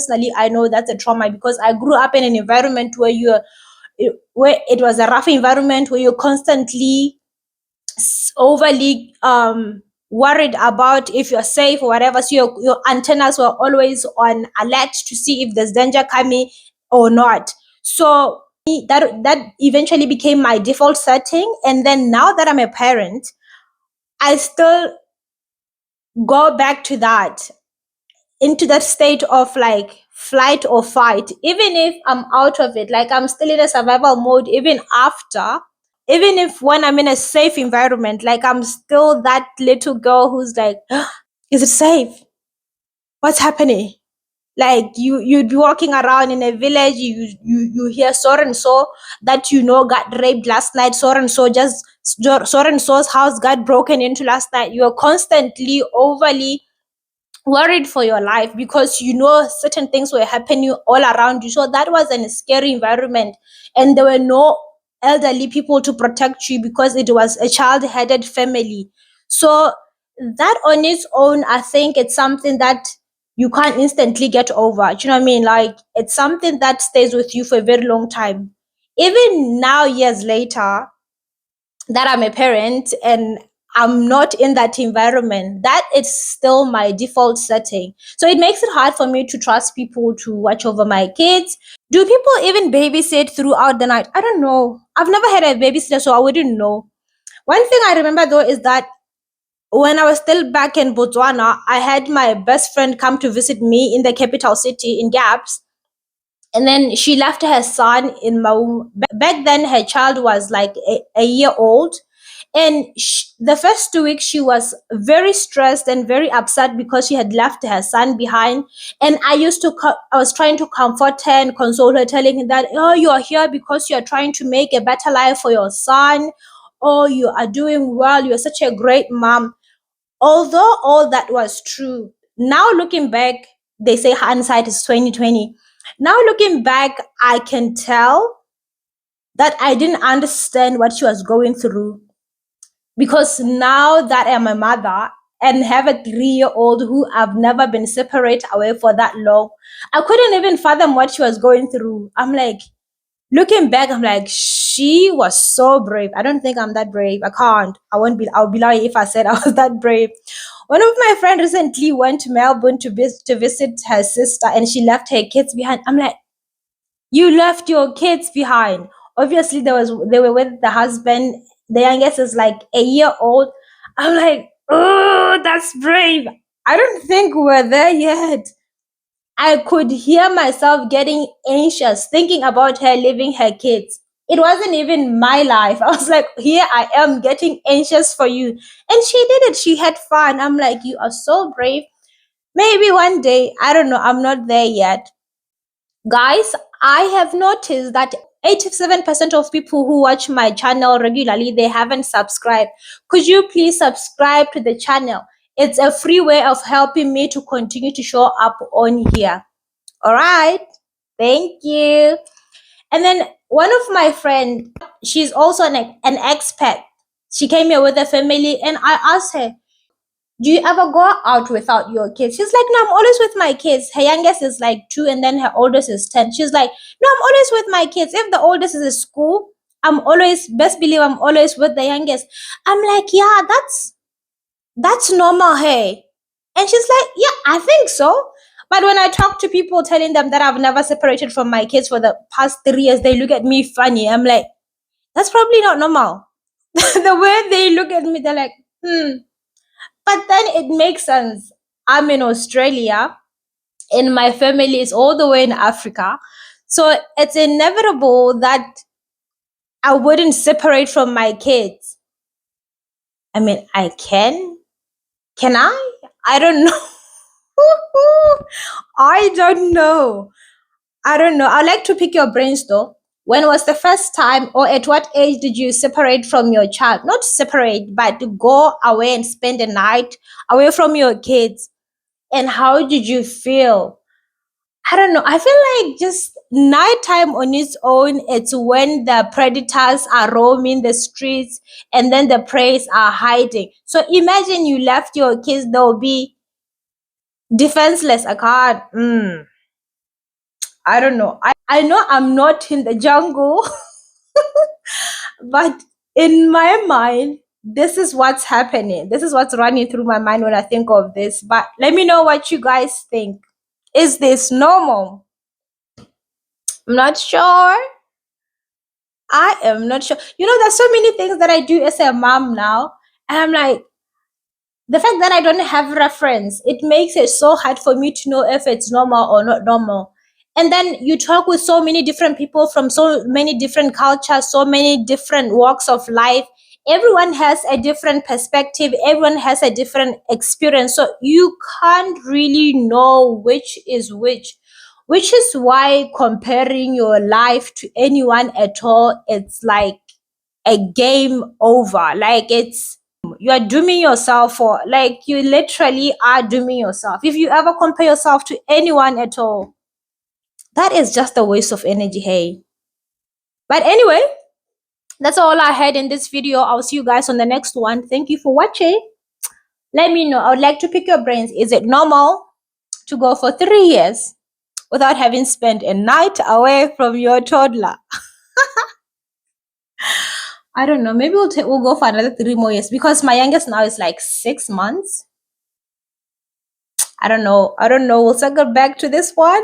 personally, I know that's a trauma because I grew up in an environment where it was a rough environment where you're constantly overly worried about if you're safe or whatever. So your antennas were always on alert to see if there's danger coming or not. So that eventually became my default setting. And then now that I'm a parent, I still go back to that, into that state of like flight or fight, even if I'm out of it, like I'm still in a survival mode, even if when I'm in a safe environment, like I'm still that little girl who's like, is it safe? What's happening? Like you'd be walking around in a village, you hear so and so that got raped last night, so and so's house got broken into last night. You're constantly overly worried for your life because certain things were happening all around you. So that was a scary environment, and there were no elderly people to protect you because it was a child-headed family. So that on its own, I think it's something that you can't instantly get over. Do you know what I mean? Like, it's something that stays with you for a very long time. Even now, years later, that I'm a parent and I'm not in that environment, that is still my default setting. So it makes it hard for me to trust people to watch over my kids. Do people even babysit throughout the night? I don't know. I've never had a babysitter, so I wouldn't know. One thing I remember though is that when I was still back in Botswana, I had my best friend come to visit me in the capital city in Gaps. And then she left her son in Maum. Back then, her child was like a year old. And the first 2 weeks, she was very stressed and very upset because she had left her son behind. And I was trying to comfort her and console her, telling her that, oh, you are here because you are trying to make a better life for your son. Oh, you are doing well. You're such a great mom. Although all that was true, now looking back, they say hindsight is 2020. Now looking back, I can tell that I didn't understand what she was going through, because now that I'm a mother and have a 3-year-old who I've never been separate away for that long, I couldn't even fathom what she was going through. I'm like, looking back, I'm like, she was so brave. I don't think I'm that brave. I can't. I'll be lying if I said I was that brave. One of my friends recently went to Melbourne to visit her sister, and she left her kids behind. I'm like, you left your kids behind. Obviously, they were with the husband. The youngest is like a year old. I'm like, oh, that's brave. I don't think we're there yet. I could hear myself getting anxious thinking about her leaving her kids. It wasn't even my life. I was like, here I am getting anxious for you. And she did it. She had fun. I'm like, you are so brave. Maybe one day, I don't know, I'm not there yet. Guys, I have noticed that 87% of people who watch my channel regularly, they haven't subscribed. Could you please subscribe to the channel? It's a free way of helping me to continue to show up on here. All right. Thank you. And then one of my friends, she's also an expat. She came here with her family, and I asked her, do you ever go out without your kids? She's like, no, I'm always with my kids. Her youngest is like 2, and then her oldest is 10. She's like, no, I'm always with my kids. If the oldest is at school, best believe I'm always with the youngest. I'm like, yeah, that's normal, hey. And she's like, yeah, I think so. But when I talk to people telling them that I've never separated from my kids for the past 3 years, they look at me funny. I'm like, that's probably not normal. The way they look at me, they're like, But then it makes sense. I'm in Australia and my family is all the way in Africa. So it's inevitable that I wouldn't separate from my kids. I mean, I can. Can I? I don't know. I don't know. I don't know. I'd like to pick your brains though. When was the first time, or at what age did you separate from your child? Not separate, but to go away and spend the night away from your kids. And how did you feel? I don't know. I feel like just nighttime on its own, it's when the predators are roaming the streets and then the preys are hiding. So imagine you left your kids, they'll be defenseless. I can't. I don't know. I know I'm not in the jungle, but in my mind, this is what's happening. This is what's running through my mind when I think of this. But let me know what you guys think. Is this normal? I'm not sure. I am not sure. You know, there's so many things that I do as a mom now. And I'm like, the fact that I don't have reference, it makes it so hard for me to know if it's normal or not normal. And then you talk with so many different people from so many different cultures, so many different walks of life. Everyone has a different perspective, everyone has a different experience. So you can't really know which is which is why comparing your life to anyone at all, it's like a game over. Like you are dooming yourself for, like, you literally are dooming yourself. If you ever compare yourself to anyone at all, that is just a waste of energy, hey. But anyway, that's all I had in this video. I'll see you guys on the next one. Thank you for watching. Let me know. I would like to pick your brains. Is it normal to go for 3 years without having spent a night away from your toddler? I don't know. Maybe we'll go for another 3 more years, because my youngest now is like 6 months. I don't know. We'll circle back to this one.